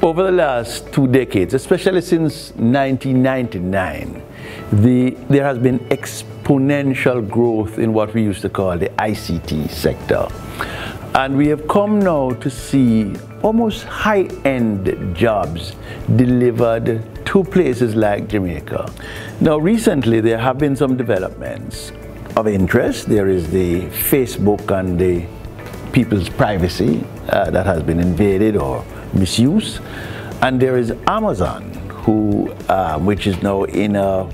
Over the last 2 decades, especially since 1999, there has been exponential growth in what we used to call the ICT sector. And we have come now to see almost high-end jobs delivered to places like Jamaica. Now, recently, there have been some developments of interest. There is the Facebook and the people's privacy that has been invaded or misused. And there is Amazon, which is now in a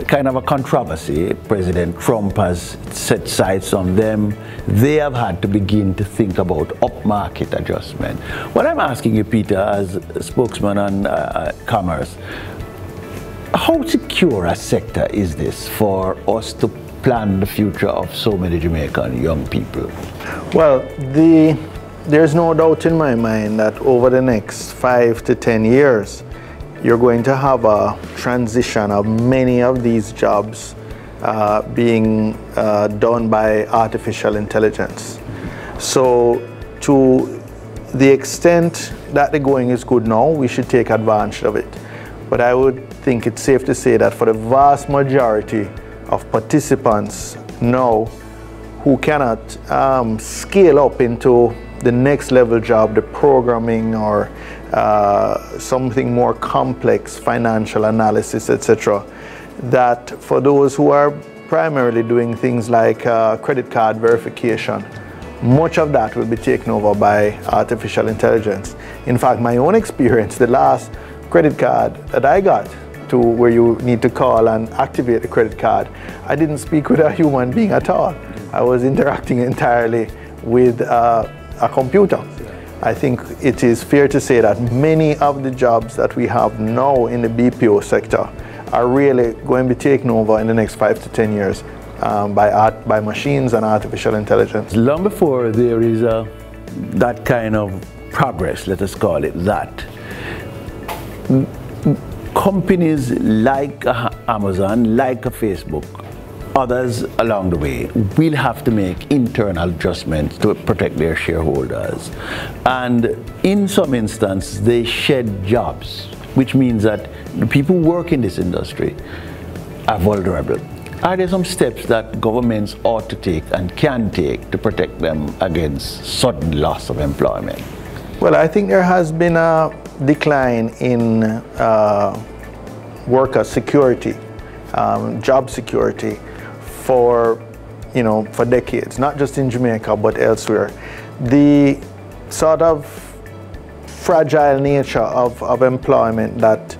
kind of a controversy. President Trump has set sights on them. They have had to begin to think about upmarket adjustment. What I'm asking you, Peter, as a spokesman on commerce, how secure a sector is this for us to plan the future of so many Jamaican young people? Well, there's no doubt in my mind that over the next 5 to 10 years, you're going to have a transition of many of these jobs being done by artificial intelligence. So to the extent that the going is good now, we should take advantage of it. But I would think it's safe to say that for the vast majority of participants now who cannot scale up into the next level job, the programming or something more complex, financial analysis, etc., that for those who are primarily doing things like credit card verification, much of that will be taken over by artificial intelligence. In fact, my own experience, the last credit card that I got to where you need to call and activate the credit card, I didn't speak with a human being at all. I was interacting entirely with a computer. I think it is fair to say that many of the jobs that we have now in the BPO sector are really going to be taken over in the next 5 to 10 years by machines and artificial intelligence. Long before there is that kind of progress, let us call it that, companies like Amazon, like Facebook, others along the way will have to make internal adjustments to protect their shareholders. And in some instances, they shed jobs, which means that the people who work in this industry are vulnerable. Are there some steps that governments ought to take and can take to protect them against sudden loss of employment? Well, I think there has been a decline in worker security, job security for decades, not just in Jamaica but elsewhere. The sort of fragile nature of employment that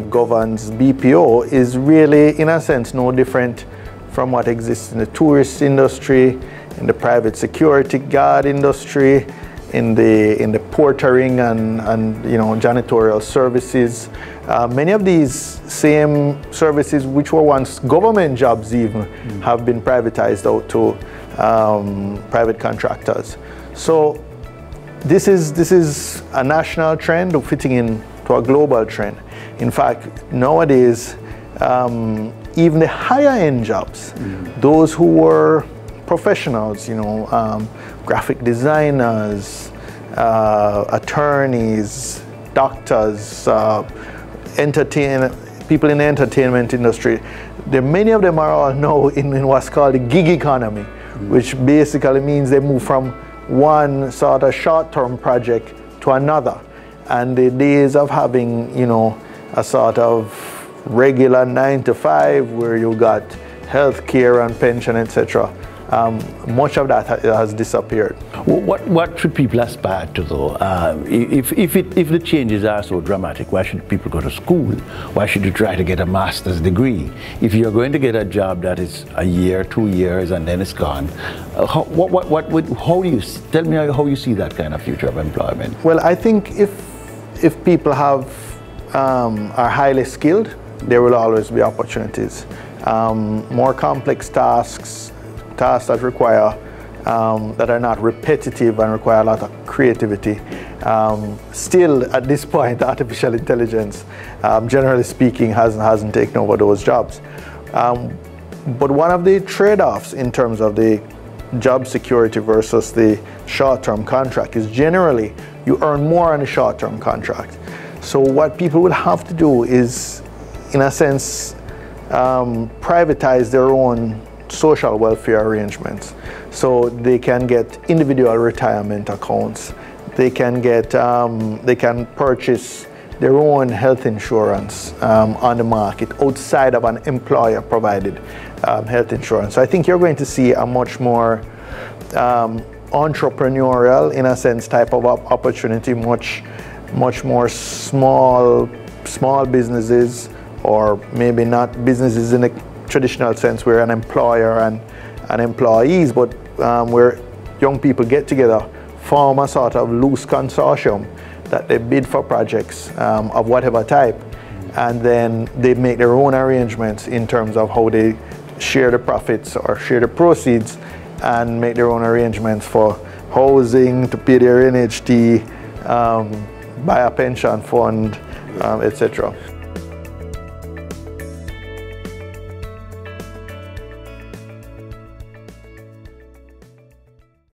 governs BPO is really, in a sense, no different from what exists in the tourist industry, in the private security guard industry, in the portering and janitorial services. Many of these same services, which were once government jobs even, have been privatized out to private contractors. So this is a national trend fitting into a global trend. In fact, nowadays, even the higher end jobs, those who were professionals, graphic designers, attorneys, doctors, people in the entertainment industry, many of them are all now in what's called the gig economy, which basically means they move from one sort of short-term project to another. And the days of having, a sort of regular 9 to 5 where you got health care and pension, etc., much of that has disappeared. What should people aspire to, though? If the changes are so dramatic, why should people go to school? Why should you try to get a master's degree? If you're going to get a job that is a year, 2 years, and then it's gone, how do you tell me how you see that kind of future of employment? Well, I think if people are highly skilled, there will always be opportunities. More complex tasks that require that are not repetitive and require a lot of creativity. Still, at this point, artificial intelligence, generally speaking, hasn't taken over those jobs. But one of the trade-offs in terms of the job security versus the short-term contract is generally you earn more on a short-term contract. So what people will have to do is, in a sense, privatize their own social welfare arrangements. So they can get individual retirement accounts. They can get, they can purchase their own health insurance on the market outside of an employer-provided health insurance. So I think you're going to see a much more entrepreneurial, in a sense, type of opportunity, much more small businesses, or maybe not businesses in a traditional sense where an employer and employees, but where young people get together, form a sort of loose consortium that they bid for projects of whatever type, and then they make their own arrangements in terms of how they share the profits or share the proceeds, and make their own arrangements for housing, to pay their NHT, buy a pension fund, etc.